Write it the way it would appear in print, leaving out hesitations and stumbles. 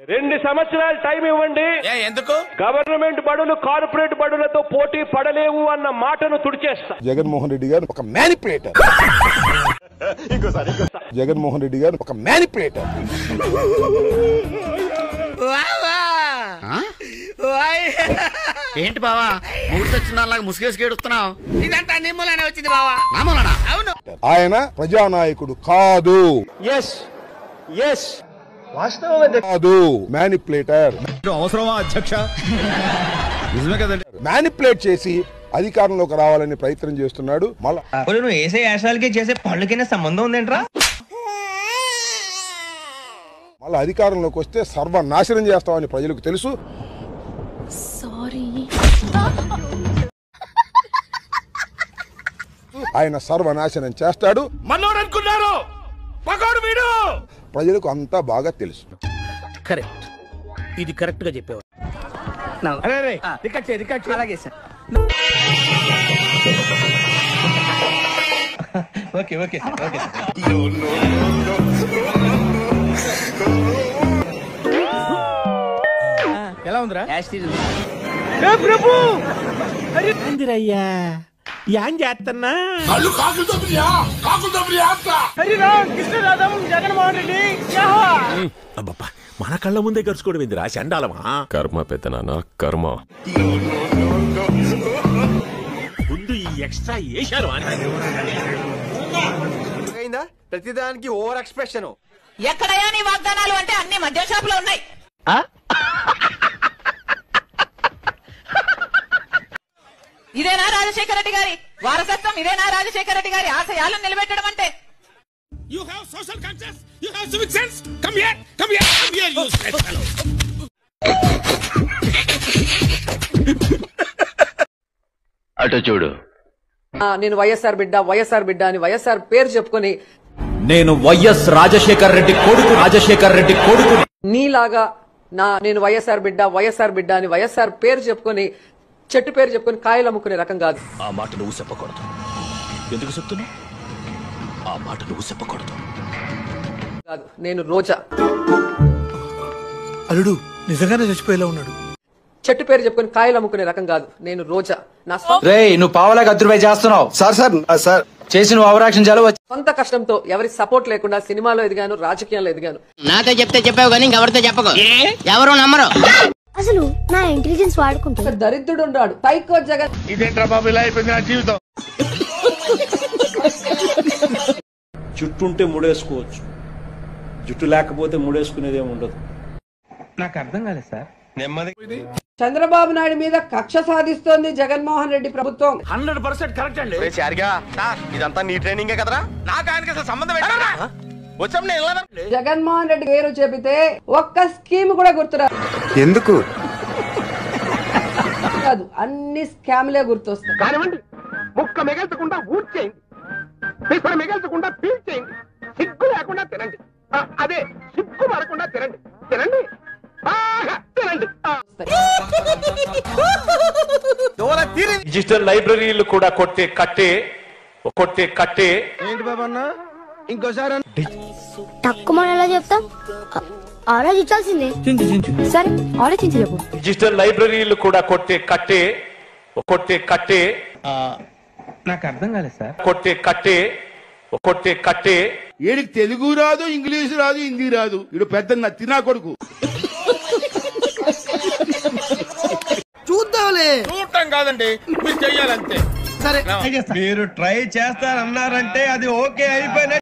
2 సంవత్సరాలు టైం ఇవ్వండి. ఎందుకు? గవర్నమెంట్ బడులు కార్పొరేట్ బడులతో పోటీ పడలేవు అన్న మాటను తుడిచేస్తా. జగన్మోహన్ రెడ్డి గారు ఒక మ్యానిపులేటర్. జగన్మోహన్ రెడ్డి గారు ఒక మ్యానిపులేటర్. ఏంటి బావా మూర్తొచ్చినలాగా ముసుగేసి ఏడుస్తున్నావు? ఇదంతా నిమ్మలానే వచ్చింది బావా. నామూలనా? అవును. ఆయన ప్రజానాయకుడు కాదు. కాదు, మ్యానిపులేటర్. అవసరమా అధ్యక్ష? నిజమే కదండి. మ్యానిపులేట్ చేసి అధికారంలోకి రావాలని ప్రయత్నం చేస్తున్నాడు. మళ్ళా నువ్వు వేసే యాశాలకి చేసే పళ్ళకైనా సంబంధం ఉందేంట్రా? మళ్ళీ అధికారంలోకి వస్తే సర్వనాశనం చేస్తామని ప్రజలకు తెలుసు. ఆయన సర్వనాశనం చేస్తాడు. మనోడనుకున్నారు పగోడు వీడు. ప్రజలకు అంతా బాగా తెలుసు. కరెక్ట్, ఇది కరెక్ట్ గా చెప్పేవాడు. అలాగే సార్. Okay okay okay. ఎలా ఉందిరా? ప్రభు అందిరయ్యా ఏం చేస్తున్నా? జగన్మోహన్ రెడ్డి అబ్బబ్బా, మన కళ్ళ ముందే గరుచుకోవడం ఏందిరా చండాలమా? కర్మ పెద్దనాన్న కర్మ. ముందు ఈ ఎక్స్ట్రా వేశారు ప్రతిదానికి ఓవర్ ఎక్స్ప్రెషన్. ఎక్కడయా నీ వాగ్దానాలు అంటే అన్ని మద్య షాపులో ఉన్నాయి. ఇదేనా రాజశేఖర రెడ్డి గారి వారసత్వం? ఇదేనా రాజశేఖర రెడ్డి గారి ఆశయాలను నిలబెట్టడం అంటే? You have social conscience, you have civic sense. Come here, come here, come here, you stupid fellow. అటు చూడు. నేను వైఎస్ఆర్ బిడ్డ అని వైఎస్ఆర్ పేరు చెప్పుకొని, నేను వైఎస్ రాజశేఖర్ రెడ్డి కొడుకు. నీలాగా నేను వైఎస్ఆర్ బిడ్డ అని వైఎస్ఆర్ పేరు చెప్పుకొని, చెట్టు పేరు చెప్పుకొని కాయలు అమ్ముకునే రకం కాదు. ఆ మాట నువ్వు చెప్పకూడదు. ఎందుకు చెప్తున్నా? ఆ మాట నువ్వు చెప్పకూడదు. కాదు, నేను రోజా. అల్లుడు నిజంగానే చచ్చిపోయేలా ఉన్నాడు. చెట్టు పేరు చెప్పుకొని కాయలు అమ్ముకునే రకం కాదు. నేను రోజా. నా నువ్వు పావలాగా 10 రూపాయలు చేస్తున్నావు సార్ చేసి నువ్వు అవరాక్షన్ చాలా సొంత కష్టంతో, ఎవరి సపోర్ట్ లేకుండా సినిమాలో ఎదిగాను, రాజకీయాల్లో ఎదిగాను. నాతో చెప్తే చెప్పావు కానీ ఎవరితో చెప్పకు. ఎవరు నమ్మరు. అసలు నా ఇంటెలిజెన్స్ వాడుకుంటా. దరిద్రుడు ఉన్నాడు సైకో జగన్. ఇదేంట్రా బాబు ఇలా అయిపోయింది నా జీవితం. జుట్టు ఉంటే ముడేసుకోవచ్చు, జుట్టు లేకపోతే ముడేసుకునేది ఏమి ఉండదు. నాకు అర్థం కాలేదు సార్. చంద్రబాబు నాయుడు మీద కక్ష సాధిస్తోంది జగన్మోహన్ రెడ్డి ప్రభుత్వం. 100% కరెక్ట్ అండి. ఇదంతా నీ ట్రైనింగే కదరా? నాకు ఆయనకి అసలు సంబంధం ఏంటరా? వచ్చాం నేను. జగన్మోహన్ రెడ్డి పేరు చెబితే ఒక్క స్కీమ్ కూడా గుర్తురా. ఎందుకు కాదు, అన్ని స్కామ్లే గుర్తొస్తాయి. కానివ్వండి, ముక్క మిగల్చకుండా ఊట్ చేయండి, పిసర మిగల్చకుండా పీల్ చేయండి, సిగ్గు లేకుండా తినండి. అదే సిగ్గు పడకుండా తినండి, తినండి బాగా తినండి. డిజిటల్ లైబ్రరీలు కూడా కొట్టే కట్టే. ఏంటి బాబన్నా ఇంకోసారి తక్కువ ఎలా చెప్తాం? ఆలోచించాల్సిందే. సరే ఆలోచించి చెప్పు. డిజిటల్ లైబ్రరీలు కూడా కొట్టే కట్టే. నాకు అర్థం కాలేదు సార్. కొట్టే కట్టే. వీడికి తెలుగు రాదు, ఇంగ్లీష్ రాదు, హిందీ రాదు. వీడు పెద్ద తినా కొడుకు. చూడటం కాదండి, మీరు చెయ్యాలంతే. మీరు ట్రై చేస్తారన్నారంటే అది ఓకే అయిపోయిన